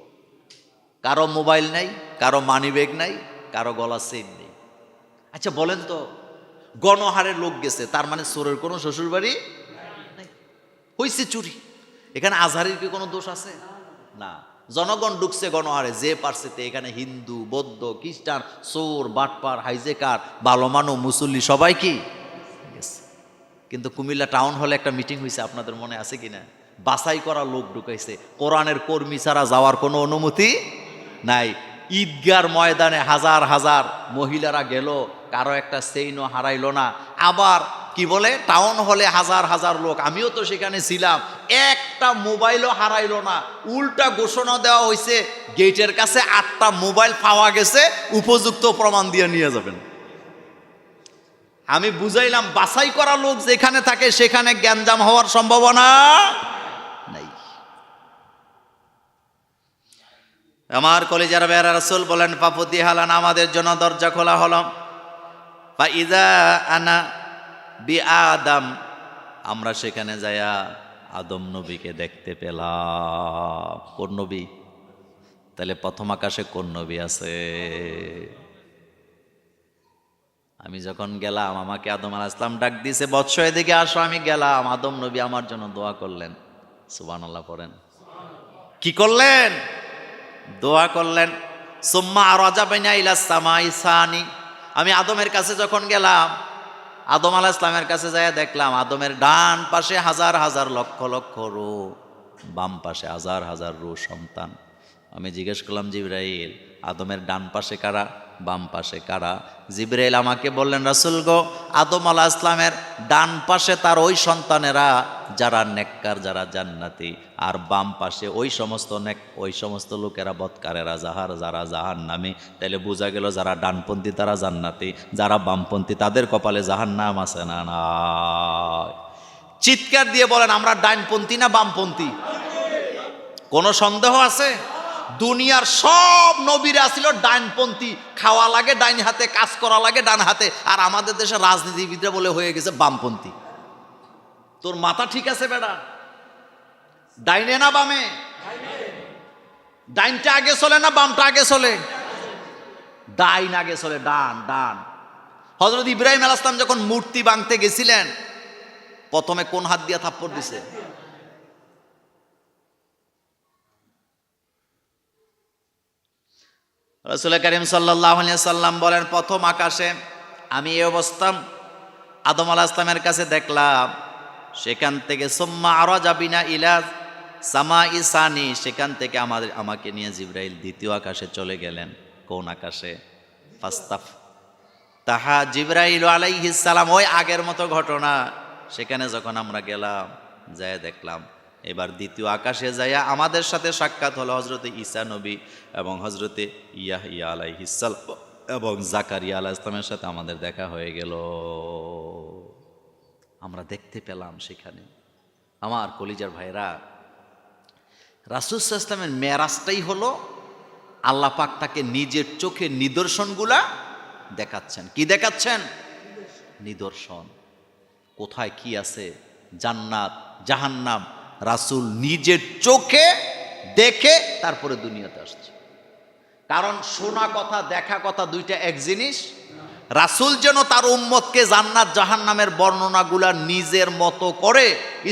কারো মোবাইল নাই, কারো মানি ব্যাগ নাই, কারো গলা চেইন নেই। আচ্ছা বলেন তো, গণহারে লোক গেছে, তার মানে চোরের কোনো শ্বশুর বাড়ি নাই, হয়েছে চুরি। এখানে আজহারির কি কোনো দোষ আছে? না, জনগণ ঢুকছে গণহারে, যে পারছে। এখানে হিন্দু, বৌদ্ধ, খ্রিস্টান, চোর, বাটপার, হাইজেকার, ভালো মানুষ, মুসল্লি সবাই কি গেছে। কিন্তু কুমিল্লা টাউন হলে একটা মিটিং হয়েছে, আপনাদের মনে আছে কিনা? বাছাই করা লোক ঢুকাইছে, কোরআনের কর্মী ছাড়া যাওয়ার কোনো অনুমতি নাই। ঈদগার ময়দানে হাজার হাজার মহিলারা গেল, কারো একটা চেইনও হারাইলো না। আবার কি বলে টাউন হলে হাজার হাজার লোক, আমিও তো সেখানে ছিলাম, একটা মোবাইলও হারাইলো না। উল্টা ঘোষণা দেওয়া হয়েছে গেটের কাছে 8টা মোবাইল পাওয়া গেছে, উপযুক্ত প্রমাণ দিয়ে নিয়ে যাবেন। আমি বুঝাইলাম বাছাই করা লোক যেখানে থাকে সেখানে গ্যাঞ্জাম হওয়ার সম্ভাবনা নাই। আমার কলিজার বেয়ারা রাসূল বলেন পাপতি হালান, আমাদের জন্য দরজা খোলা হলো। বা ইজা আনা বি আদম, আমরা সেখানে যাইয়া আদম নবীকে দেখতে পেলাম। কোন নবী? তাহলে প্রথম আকাশে কোন নবী আছে? আমি যখন গেলাম আমাকে আদম আলাইহিস সালাম ডাক দিয়েছে, বৎস এদিকে আসো। আমি গেলাম, আদম নবী আমার জন্য দোয়া করলেন। সুবহানাল্লাহ পড়েন। কি করলেন? দোয়া করলেন। সুম্মা আরাজা বাইনা ইলা সামাই সানি, আমি আদমের কাছে যখন গেলাম, আদম আলাইহিস সালামের কাছে যাইয়া দেখলাম আদমের ডান পাশে হাজার হাজার লক্ষ লক্ষ রূহ, বাম পাশে হাজার হাজার রূহ সন্তান। আমি জিজ্ঞেস করলাম, জিবরাইল, আদমের ডান পাশে কারা, বাম পাশে কারা? জিবরাইল আমাকে বললেন, রাসূল গো, আদম আলাইহিস সালামের ডান পাশে তার ওই সন্তানেরা যারা নেককার, যারা জান্নাতি, আর বাম পাশে ওই সমস্ত লোকেরা বদকারেরা, যারা জাহান্নামী। তাইলে বোঝা গেল যারা ডানপন্থী তারা জান্নাতি, যারা বামপন্থী তাদের কপালে জাহান্নাম আছে না নাই? চিৎকার দিয়ে বলেন, আমরা ডানপন্থী না বামপন্থী? কোনো সন্দেহ আছে? দুনিয়ার সব নবীরা ছিল ডাইনপন্থী, খাওয়া লাগে ডাইন হাতে, কাজ করা লাগে ডান হাতে, আর আমাদের দেশে রাজনীতিবিদরা বলে হয়ে গেছে বামপন্থী। তোর মাথা ঠিক আছে বেটা? ডাইনে না বামে? ডাইনটা আগে চলে না বামটা আগে চলে? ডাইন আগে চলে, ডান ডান। হযরত ইব্রাহিম আলাইহিস সালাম যখন মূর্তি ভাঙতে গেছিলেন, প্রথমে কোন হাত দিয়ে থাপ্পড় দিছে? রাসূল কারীম সাল্লাল্লাহু আলাইহি সাল্লাম বলেন, প্রথম আকাশে আমি এই অবস্থা আদম আলাইহিস সালামের কাছে দেখলাম। সেখান থেকে সুম্মা আরাজা বিনা ইলা সামাই সানি, সেখান থেকে আমাকে নিয়ে জিবরাইল দ্বিতীয় আকাশে চলে গেলেন। কোন আকাশে? ফাস্তাফ তাহা জিবরাইল আলাইহিস সালাম, ওই আগের মতো ঘটনা। সেখানে যখন আমরা গেলাম, যায় দেখলাম এবার দ্বিতীয় আকাশে যাইয়া আমাদের সাথে সাক্ষাৎ হলো হযরতে ঈসা নবী এবং হযরতে ইয়াহইয়া আলাইহিস সালাম এবং জাকারিয়া আলাইহিস সালামের সাথে আমাদের দেখা হয়ে গেল। আমরা দেখতে পেলাম সেখানে। আমার কলিজার ভাইরা, রাসূল সাল্লাল্লাহু আলাইহি ওয়াসাল্লামের মেরাজটাই হলো আল্লাহ পাক তাকে নিজের চোখে নিদর্শনগুলা দেখাচ্ছেন। কি দেখাচ্ছেন? নিদর্শন। কোথায় কি আছে, জান্নাত জাহান্নাম, রাসূল নিজের চোখে দেখে তারপরে দুনিয়াতে আসছে। কারণ শোনা কথা দেখা কথা দুইটা এক জিনিস। রাসূল যেন তার উম্মতকে জান্নাত জাহান্নামের বর্ণনাগুলা নিজের মতো করে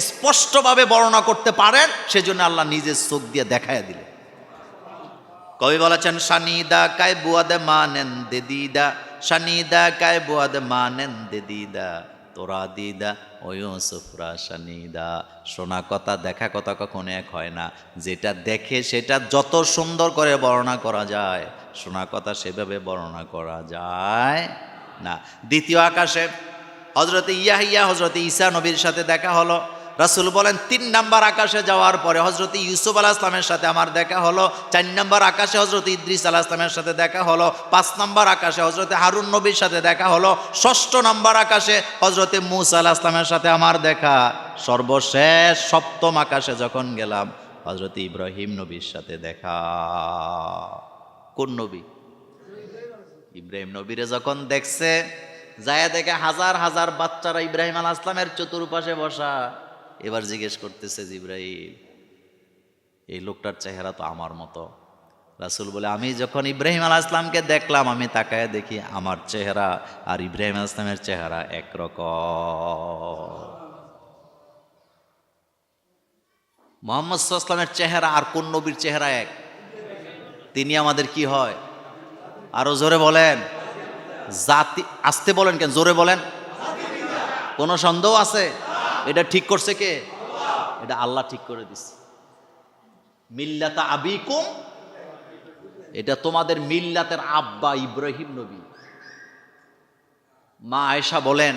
স্পষ্টভাবে বর্ণনা করতে পারেন, সেজন্য আল্লাহ নিজের চোখ দিয়ে দেখাইয়া দিলেন। কবি বলেছেন, শানিদা কায় বুয়াদে মানেন দেদিদা, শানিদা কায় বুয়াদে মানেন দেদিদা, তোরা দিদা ও ইউসুফরা শানিদা। শোনা কথা দেখা কথা কখনো এক হয় না। যেটা দেখে সেটা যত সুন্দর করে বর্ণনা করা যায়, শোনা কথা সেভাবে বর্ণনা করা যায় না। দ্বিতীয় আকাশে হযরতে ইয়াহইয়া হযরতে ঈসা নবীর সাথে দেখা হলো। রাসূল বলেন, 3 নাম্বার আকাশে যাওয়ার পরে হযরতে ইউসুফ আলাইহিস সালামের সাথে আমার দেখা হলো। 4 নাম্বার আকাশে হযরতে ইদ্রিস আলাইহিস সালামের সাথে দেখা হলো। 5 নাম্বার আকাশে হযরতে হারুন নবীর সাথে দেখা হলো। 6ষ্ঠ নাম্বার আকাশে হযরতে মূসা আলাইহিস সালামের সাথে আমার দেখা। সর্বশেষ 7ম আকাশে যখন গেলাম, হযরতে ইব্রাহিম নবীর সাথে দেখা। কোন নবী? ইব্রাহিম নবীরে যখন দেখছে, যায় দেখে হাজার হাজার বাচ্চারা ইব্রাহিম আলাইহিস সালামের চতুর্পাশে বসা। এবার জিজ্ঞেস করতেছে জিবরাইল, এই লোকটার চেহারা তো আমার মতো। রাসূল বলে, আমি যখন ইব্রাহিম আলাইহিস সালামকে দেখলাম, আমি তাকায় দেখি আমার চেহারা আর ইব্রাহিম আলাইহিস সালামের চেহারা একরকম। মুহাম্মদ সাল্লাল্লাহু আলাইহি ওয়াসাল্লামের চেহারা আর কোন নবীর চেহারা এক? তিনি আমাদের কি হয়? আরো জোরে বলেন। জাতি। আসতে বলেন কেন? জোরে বলেন। কোনো সন্দেহ আছে? এটা ঠিক করছে কে? এটা আল্লাহ ঠিক করে দিচ্ছে। মিল্লাতা আবিকুম, এটা তোমাদের মিল্লাতের আব্বা ইব্রাহিম নবী। মা আয়েশা বলেন,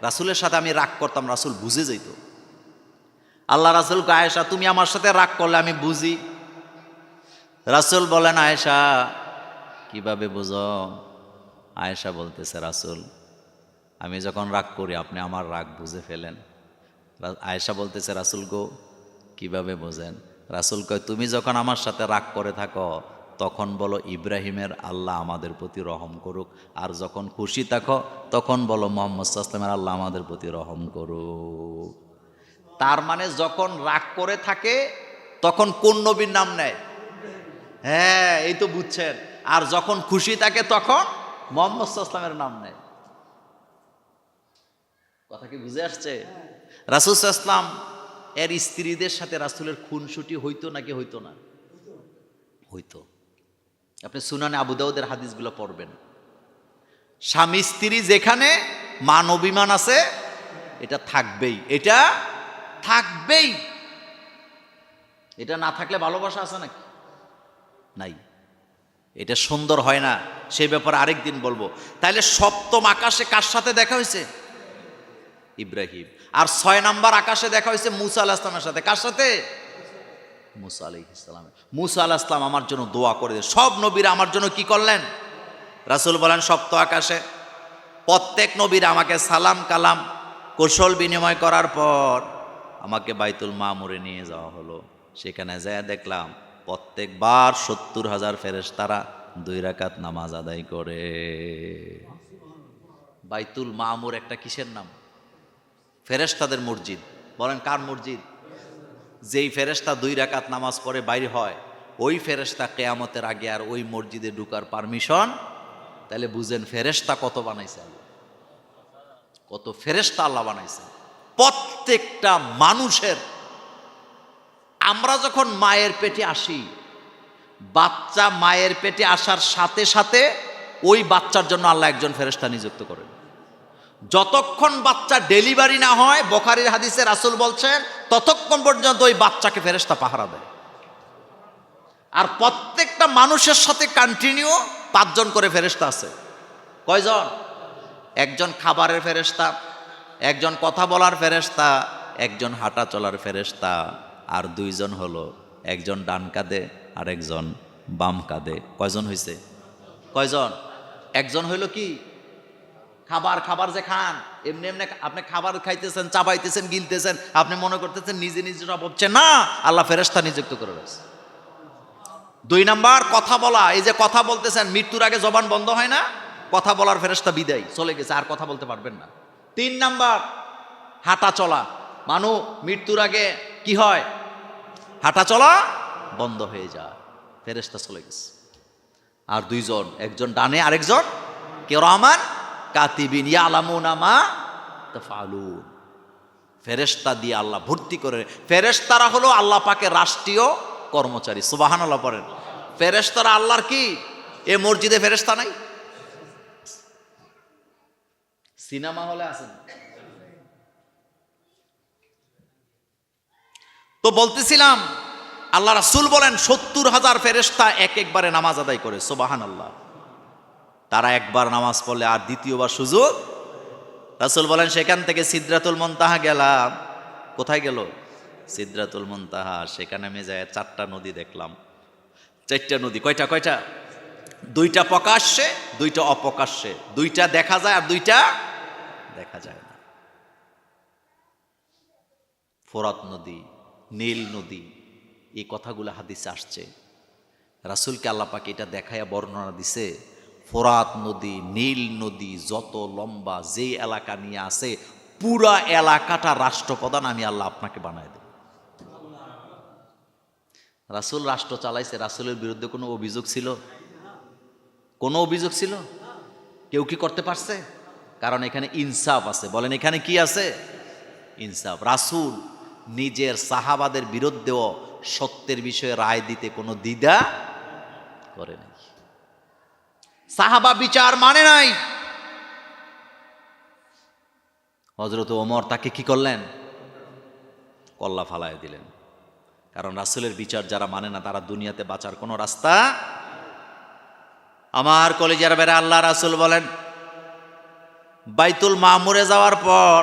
রাসূলের সাথে আমি রাগ করতাম, রাসূল বুঝে যেত। আল্লাহ রাসূলকে, আয়েশা তুমি আমার সাথে রাগ করলে আমি বুঝি। রাসূল বলেন, আয়েশা কিভাবে বুঝো? আয়েশা বলতেছে, রাসূল আমি যখন রাগ করি আপনি আমার রাগ বুঝে ফেলেন। আয়েশা বলতেছে, রাসূল গো কিভাবে বোঝেন? রাসূল কয়, তুমি যখন আমার সাথে রাগ করে থাকো তখন বলো ইব্রাহিমের আল্লাহ আমাদের প্রতি রহম করুক, আর যখন খুশি থাকো তখন বলো মুহাম্মদ সাল্লাল্লাহু আলাইহি ওয়াসাল্লামের আল্লাহ আমাদের প্রতি রহম করুক। তার মানে যখন রাগ করে থাকে তখন কোন নবীর নাম নেয়? হ্যাঁ, এই তো বুঝছেন। আর যখন খুশি থাকে তখন মুহাম্মদ সাল্লাল্লাহু আলাইহি ওয়াসাল্লামের নাম নেয়। কথা কি বুঝে আসছে? রাসূল সাল্লাল্লাহু আলাইহি ওয়াসাল্লাম এর স্ত্রীদের সাথে রাসূলের খুনসুটি হইতো নাকি হইতো না? হইতো। আপনি সুনানে আবু দাউদের হাদিসগুলো পড়বেন। স্বামী স্ত্রী যেখানে মান অভিমান আছে এটা থাকবেই, এটা থাকবেই। এটা না থাকলে ভালোবাসা আছে নাকি? নাই। এটা সুন্দর হয় না, সেই ব্যাপারে আরেকদিন বলবো। তাইলে সপ্তম আকাশে কার সাথে দেখা হয়েছে? ইব্রাহিম। আর 6 নম্বর আকাশে দেখা হয়েছে মুসা আলাইহিস সালামের সাথে। কার সাথে? মুসা আলাইহিস সালাম। মুসা আলাইহিস সালাম আমার জন্য দোয়া করে দেন। সব নবীরা আমার জন্য কি করলেন? রাসূল বলেন, সপ্ত আকাশে প্রত্যেক নবীরা আমাকে সালাম কালাম কৌশল বিনিময় করার পর আমাকে বাইতুল মামুরে নিয়ে যাওয়া হলো। সেখানে যেয়ে দেখলাম প্রত্যেকবার 70,000 ফেরেশতারা 2 রাকাত নামাজ আদায় করে। বাইতুল মামুর একটা কিসের নাম? ফেরেশতাদের মসজিদ। বলেন কার মসজিদ? যেই ফেরেশতা 2 রাকাত নামাজ পড়ে বাইর হয় ওই ফেরেশতা কিয়ামতের আগে আর ওই মসজিদে ঢোকার পারমিশন। তাহলে বুঝেন ফেরেশতা কত বানাইছে আল্লাহ, কত ফেরেশতা আল্লাহ বানাইছে প্রত্যেকটা মানুষের। আমরা যখন মায়ের পেটে আসি, বাচ্চা মায়ের পেটে আসার সাথে সাথে ওই বাচ্চার জন্য আল্লাহ একজন ফেরেশতা নিযুক্ত করেন। যতক্ষণ বাচ্চা ডেলিভারি না হয়, বুখারীর হাদিসে রাসূল বলছেন ততক্ষণ পর্যন্ত ওই বাচ্চাকে ফেরেশতা পাহারা দেয়। আর প্রত্যেকটা মানুষের সাথে কন্টিনিউ 5 জন করে ফেরেশতা আছে। কয়জন? একজন খাবারের ফেরেশতা, একজন কথা বলার ফেরেশতা, একজন হাঁটা চলার ফেরেশতা, আর 2 জন হলো একজন ডান কাঁধে আর একজন বাম কাঁধে। কয়জন হইছে? কয়জন? একজন হইল কি খাবার, খাবার যে খান এমনি এমনি আপনি খাবার খাইতেছেন, চাবাইতেছেন, গিলতেছেন, আপনি মনে করতেছেন নিজে নিজে সব হচ্ছে না, আল্লাহ ফেরেশতা নিযুক্ত করে রয়েছে। 2 নাম্বার কথা বলা। এই যে কথা বলতেছেন, মৃত্যুর আগে জবান বন্ধ হয় না, কথা বলার ফেরেশতা বিদায় চলে গেছে, আর কথা বলতে পারবেন না। 3 নাম্বার হাঁটা চলা। মানুষ মৃত্যুর আগে কি হয়? হাঁটা চলা বন্ধ হয়ে যায়, ফেরেশতা চলে গেছে। আর 2 জন, একজন ডানে আরেকজন কিরামান কাতিবিন ইয়ালামুনা মা তাফআলুন। ফেরেশতা দিয়ে আল্লাহ ভর্তি করে। ফেরেশতারা হলো আল্লাহ পাকের রাষ্ট্রীয় কর্মচারী। সুবহানাল্লাহ পড়েন। ফেরেশতারা আল্লাহর কি? এ মসজিদে ফেরেশতা নাই? সিনেমা হলে আছেন? তো বলতেছিলাম আল্লাহ রাসূল বলেন 70,000 ফেরেশতা এক একবারে নামাজ আদায় করে। সুবহানাল্লাহ। তারা একবার নামাজ পড়লে আর দ্বিতীয়বার সুযোগ। রাসূল বলেন সেখান থেকে সিদরাতুল মুনতাহা গেলাম। কোথায় গেল? সিদরাতুল মুনতাহা। সেখানে আমি যাই 4টা নদী দেখলাম। 4টা নদী। কয়টা? 2টা প্রকাশ্যে, 2টা অপ্রকাশ্যে। 2টা দেখা যায় আর 2টা দেখা যায় না। ফোরাত নদী, নীল নদী, এই কথাগুলো হাদিসে আসছে। রাসূলকে আল্লাহ পাক এটা দেখায়া বর্ণনা দিছে। ফোরাত নদী, নীল নদী যত লম্বা, যে এলাকা নিয়ে আছে পুরা এলাকাটা রাষ্ট্রপ্রধান আমি আল্লাহ আপনাকে বানায় দেব। রাসূল রাষ্ট্র চালাইছে, রাসূলের বিরুদ্ধে কোনো অভিযোগ ছিল? কোনো অভিযোগ ছিল? কেউ কি করতে পারছে? কারণ এখানে ইনসাফ আছে। বলেন এখানে কি আছে? ইনসাফ। রাসূল নিজের সাহাবাদের বিরুদ্ধেও সত্যের বিষয়ে রায় দিতে কোনো দ্বিধা করে নাই। সাহাবা বিচার মানে নাই। হযরত ওমর তাকে কি করলেন? কল্লা ফালায় দিলেন। কারণ রাসূলের বিচার যারা মানে না তারা দুনিয়াতে বাঁচার কোনো রাস্তা। আমার কলিজার বেড়া আল্লাহ রাসূল বলেন বাইতুল মামুরে যাওয়ার পর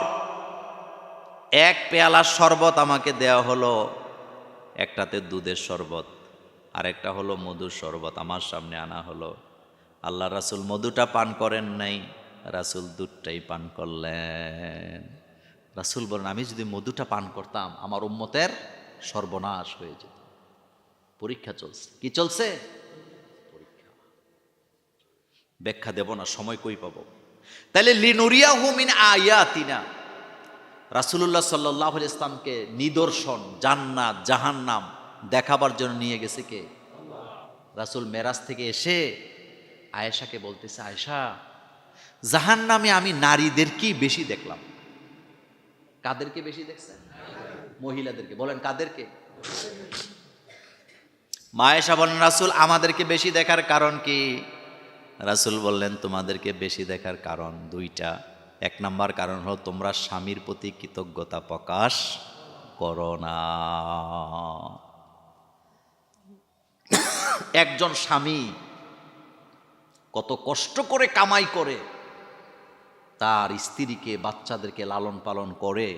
এক পেয়ালা শরবত আমাকে দেওয়া হলো, একটাতে দুধের শরবত, আরেকটা হলো মধুর শরবত আমার সামনে আনা হলো। আল্লাহ রাসূল মধুটা পান করেন নাই, রাসূল দুধটাই পান করলেন। রাসূল বলেন, আমি যদি মধুটা পান করতাম আমার উম্মতের সর্বনাশ হয়ে যেত। পরীক্ষা চলছে। কি চলছে? পরীক্ষা। ব্যাখ্যা দেব না, সময় কই পাবো। তাহলে লিনুরিয়াহু মিন আয়াতিনা, রাসূলুল্লাহ সাল্লাল্লাহু আলাইহি ইসলামকে নিদর্শন জান্নাত জাহান্নাম দেখাবার জন্য নিয়ে গেছে কে? রাসূল মেরাজ থেকে এসে আয়েশাকে বলতেছে, আয়েশা, জাহান্নামে আমি নারীদেরকেই বেশি দেখলাম। কাদেরকে বেশি দেখছেন? মহিলাদেরকে। বলেন কাদেরকে? মা আয়েশা বলেন, রাসূল আমাদেরকে বেশি দেখার কারণ কি? রাসূল বললেন, তোমাদেরকে বেশি দেখার কারণ দুইটা। এক নাম্বার কারণ হলো তোমরা স্বামীর প্রতি কৃতজ্ঞতা প্রকাশ করো না। একজন স্বামী কত কষ্ট করে কামাই করে তার স্ত্রীকে বাচ্চাদেরকে লালন পালন করে,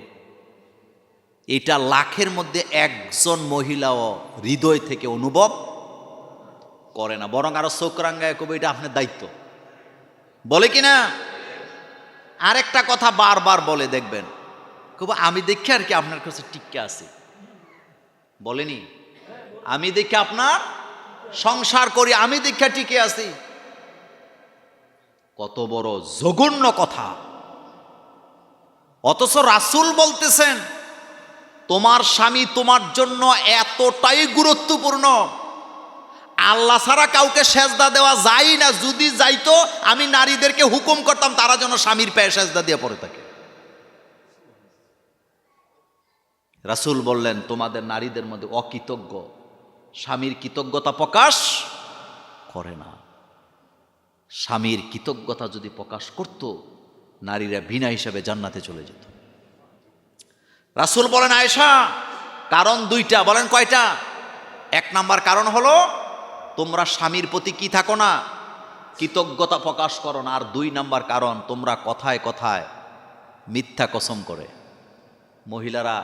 এটা লাখের মধ্যে একজন মহিলাও হৃদয় থেকে অনুভব করে না, বরং আরো চোখ রাঙ্গায় কবে এটা আপনার দায়িত্ব, বলে কিনা? আরেকটা কথা বারবার বলে দেখবেন, কবে আমি দেখে আর কি আপনার কাছে টিকে আছি, বলেনি? আমি দেখে আপনার সংসার করি, আমি দেখে টিকে আছি। কত বড় জঘন্য কথা! অথচ রাসূল বলতেছেন তোমার স্বামী তোমার জন্য এতটাই গুরুত্বপূর্ণ, আল্লাহ ছাড়া কাউকে সেজদা দেওয়া যায় না। যদি যাইতো আমি নারীদেরকে হুকুম করতাম তারা যেন স্বামীর পায়ে সেজদা দিয়ে পড়ে থাকে। রাসূল বললেন তোমাদের নারীদের মধ্যে অকৃতজ্ঞ, স্বামীর কৃতজ্ঞতা প্রকাশ করে না। স্বামীর কৃতজ্ঞতা যদি প্রকাশ করত, নারীরা বিনা হিসাবে জান্নাতে চলে যেত। রাসূল বলেন, আয়েশা, কারণ দুইটা। বলেন কয়টা? এক নাম্বার কারণ হলো তোমরা স্বামীর প্রতি কি থাকো না? কৃতজ্ঞতা প্রকাশ করো না। আর দুই নাম্বার কারণ, তোমরা কথায় কথায় মিথ্যা কসম করে। মহিলারা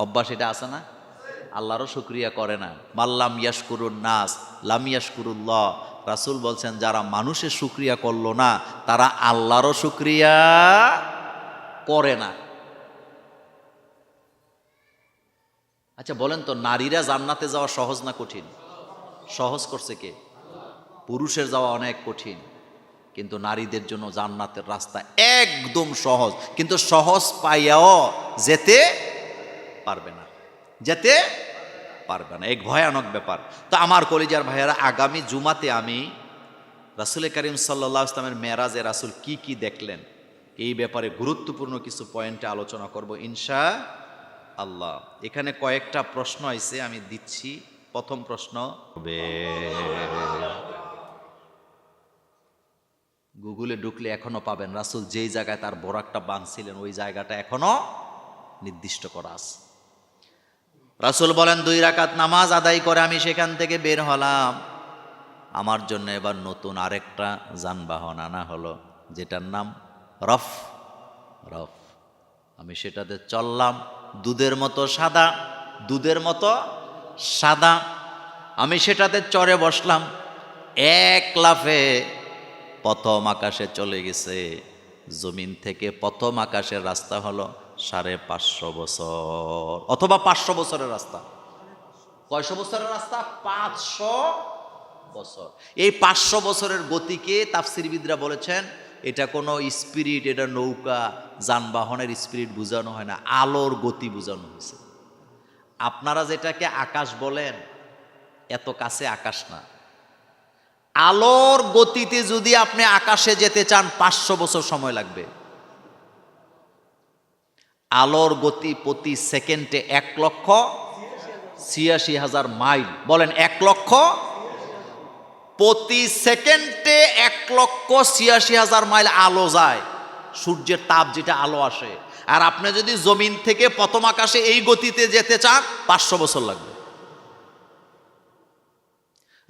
অভ্যাস এটা আছে না? আল্লাহরও শুকরিয়া করে না। মাল্লাম ইয়াশকুরুন নাস লাম ইয়াশকুরুল্লাহ। রাসূল বলছেন যারা মানুষের শুকরিয়া করলো না তারা আল্লাহরও শুকরিয়া করে না। আচ্ছা বলেন তো, নারীরা জান্নাতে যাওয়া সহজ না কঠিন? সহজ করছে কে? পুরুষের যাওয়া অনেক কঠিন, কিন্তু নারীদের জন্য জান্নাতের রাস্তা একদম সহজ। কিন্তু সহজ পাইয়াও যেতে পারবে না, যেতে পারবে না, এক ভয়ানক ব্যাপার। তো আমার কলিজার ভাইয়ারা, আগামী জুমাতে আমি রাসূল করিম সাল্লাল্লাহু আলাইহি ওয়াসাল্লামের মেরাজে রাসূল কি কি দেখলেন এই ব্যাপারে গুরুত্বপূর্ণ কিছু পয়েন্টে আলোচনা করব ইনশাআল্লাহ। এখানে কয়েকটা প্রশ্ন আছে, আমি দিচ্ছি। প্রথম প্রশ্ন হবে, গুগলে ঢুকলে এখনো পাবেন রাসূল যেই জায়গায় তার বোরাকটা বাঁধছিলেন ওই জায়গাটা এখনো নির্দিষ্ট করা আছে। রাসূল বলেন 2 রাকাত নামাজ আদায় করে আমি সেখান থেকে বের হলাম। আমার জন্য এবার নতুন আরেকটা যানবাহন আনা হলো, যেটার নাম রফ। রফ আমি সেটাতে চললাম, দুধের মতো সাদা, দুধের মতো সাদা। আমি সেটাতে চড়ে বসলাম, এক লাফে প্রথম আকাশে চলে গেছে। জমিন থেকে প্রথম আকাশের রাস্তা হলো 550 বছর অথবা 500 বছরের রাস্তা। কয়শো বছরের রাস্তা? 500 বছর। এই 500 বছরের গতিকে তাফসীরবিদরা বলেছেন এটা কোনো স্পিরিট, এটা নৌকা যানবাহনের স্পিরিট বোঝানো হয় না, আলোর গতি বোঝানো হয়েছে। আপনারা যেটাকে আকাশ বলেন, এত কাছে আকাশ না। আলোর গতিতে যদি আপনি আকাশে যেতে চান 500 বছর সময় লাগবে। আলোর গতি প্রতি সেকেন্ডে 1,86,000 মাইল। বলেন 1 লক্ষ, প্রতি সেকেন্ডে 1,86,000 মাইল আলো যায়। সূর্যের তাপ যেটা আলো আসে। আর আপনি যদি জমিন থেকে প্রথম আকাশে এই গতিতে যেতে চান 500 বছর লাগবে।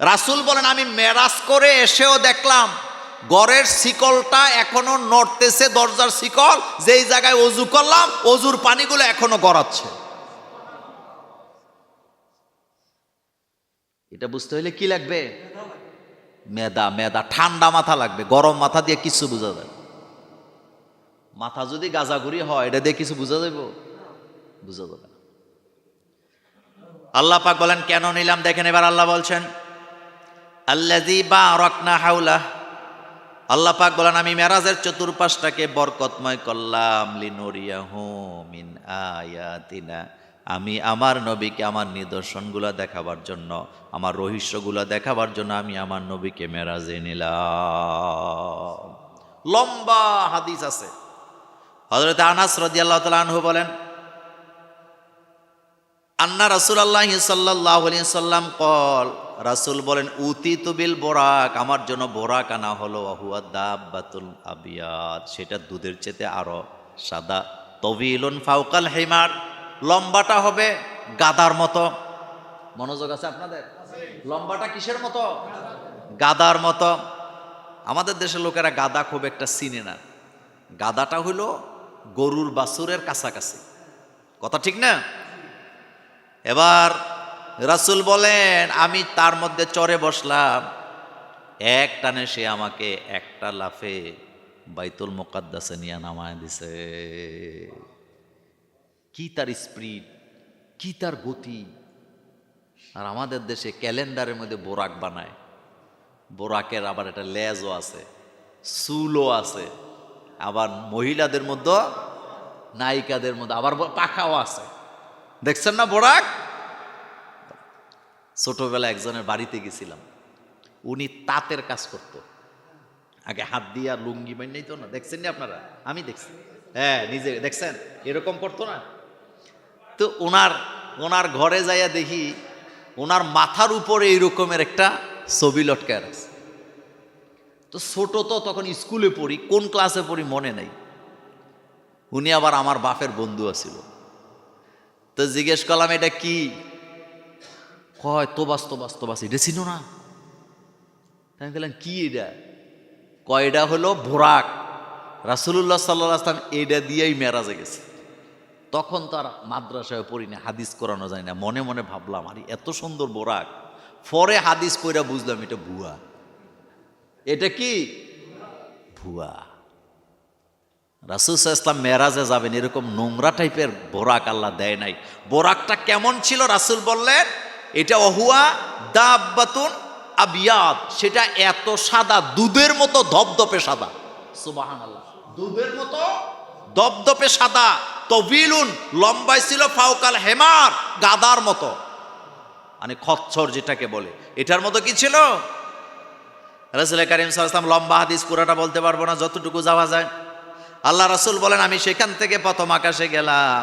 রাসূল বলেন আমি মেরাজ করে এসেও দেখলাম ঘরের শিকলটা এখনো নড়তেছে, দরজার শিকল, যেই জায়গায় অজু করলাম অজুর পানিগুলো এখনো গড়াচ্ছে। এটা বুঝতে হইলে কি লাগবে? মেধা। মেধা, ঠান্ডা মাথা লাগবে। গরম মাথা দিয়ে কিছু বোঝা যায়? মাথা যদি গাজাগুড়ি হয় এটা দিয়ে কিছু বোঝা যাবে? বোঝা যাবে না। আল্লাহ পাক বলেন কেন নিলাম, দেখেন এবার আল্লাহ বলছেন আল্লাযী বারাকনা হাওলা। আল্লাহ পাক বলেন আমি মেরাজের চতুর্পাশটাকে বরকতময় করলাম, লিনুরিয়াহু মিন আয়াতিনা, আমি আমার নবীকে আমার নিদর্শনগুলো দেখাবার জন্য, আমার রহস্যগুলো দেখাবার জন্য আমি আমার নবীকে মেরাজে নিলাম। লম্বা হাদিস আছে। হযরত আনাস রাদিয়াল্লাহু তাআলা আনহু বলেন আন্না রাসূলুল্লাহ সাল্লাল্লাহু আলাইহি সাল্লাম কল, রাসূল বলেন উতিতু বিল বোরাক, আমার জন্য বোরাক আনা হলো, হুয়া দাব্বাতুল আবিয়াদ, সেটা দুধের চেতে আরো সাদা, তবিলুন ফাওকাল হিমার, লম্বাটা হবে গাদার মতো। মনোযোগ আছে আপনাদের? লম্বাটা কিসের মতো? গাদার মতো। আমাদের দেশের লোকেরা গাদা খুব একটা চিনে না। গাদাটা হলো গরুর বাছুরের কাছাকাছি, কথা ঠিক না? এবার রাসূল বলেন আমি তার মধ্যে চড়ে বসলাম, এক টানে সে আমাকে একটা লাফে বাইতুল মুকাদ্দাসে নিয়ে নামায় দিছে। কি তার স্পিড, কি তার গতি! আর আমাদের দেশে ক্যালেন্ডারের মধ্যে বোরাক বানায়। বোরাকের আবার একটা লেজও আছে, চুলও আছে, আবার মহিলাদের মধ্যে, নায়িকাদের মধ্যে আবার পাখাও আছে। দেখছেন না বোরাক? ছোটবেলা একজনের বাড়িতে গেছিলাম, উনি তাঁতের কাজ করতো। আগে হাত দিয়ে আর লুঙ্গি বানিয়ে নিত না, দেখছেন না আপনারা? আমি দেখছি, হ্যাঁ নিজে দেখছেন, এরকম করতো না। তো ওনার ঘরে যাইয়া দেখি ওনার মাথার উপরে এইরকমের একটা ছবি লটকায় আছে। তো ছোট তো তখন স্কুলে পড়ি, কোন ক্লাসে পড়ি মনে নাই। উনি আবার আমার বাপের বন্ধু আছিল। তো জিজ্ঞেস করলাম এটা কি? কয় তোবাস তোবাস তোবাস, এটা ছিল না। আমি বললাম কি এটা? কয় এটা হলো বোরাক, রাসূলুল্লাহ সাল্লাল্লাহু আলাইহি ওয়াসাল্লাম এটা দিয়েই মেরাজে গেছে। তখন তো আর মাদ্রাসায় পড়ি না, হাদিস করানো যায় না, মনে মনে ভাবলাম আরে এত সুন্দর বোরাক। পরে হাদিস পড়া বুঝলাম এটা ভুয়া। এটা কি? ভুয়া। রাসূল সাল্লাল্লাহু আলাইহি ওয়াসাল্লাম মেরাজে যাবেন এরকম নোংরা টাইপের বোরাক আল্লাহ দেয় নাই। বোরাকটা কেমন ছিল রাসূল বললেন এটা ওহুয়া দাব্বাতুন আবিয়াদ, সেটা এত সাদা, দুধের মতো ধবধবে সাদা। সুবহানাল্লাহ, দুধের মতো ধবধবে সাদা। তবিলুন, লম্বাই ছিল, ফাওকাল হেমার, গাদার মতো, মানে খচ্চর যেটাকে বলে, এটার মতো কি ছিল? রাসূল কারীম সাল্লাল্লাহু আলাইহি ওয়াসাল্লাম লম্বা হাদিস পুরাটা বলতে পারবো না, যতটুকু যাওয়া যায়। আল্লাহ রাসূল বলেন আমি সেখান থেকে প্রথম আকাশে গেলাম।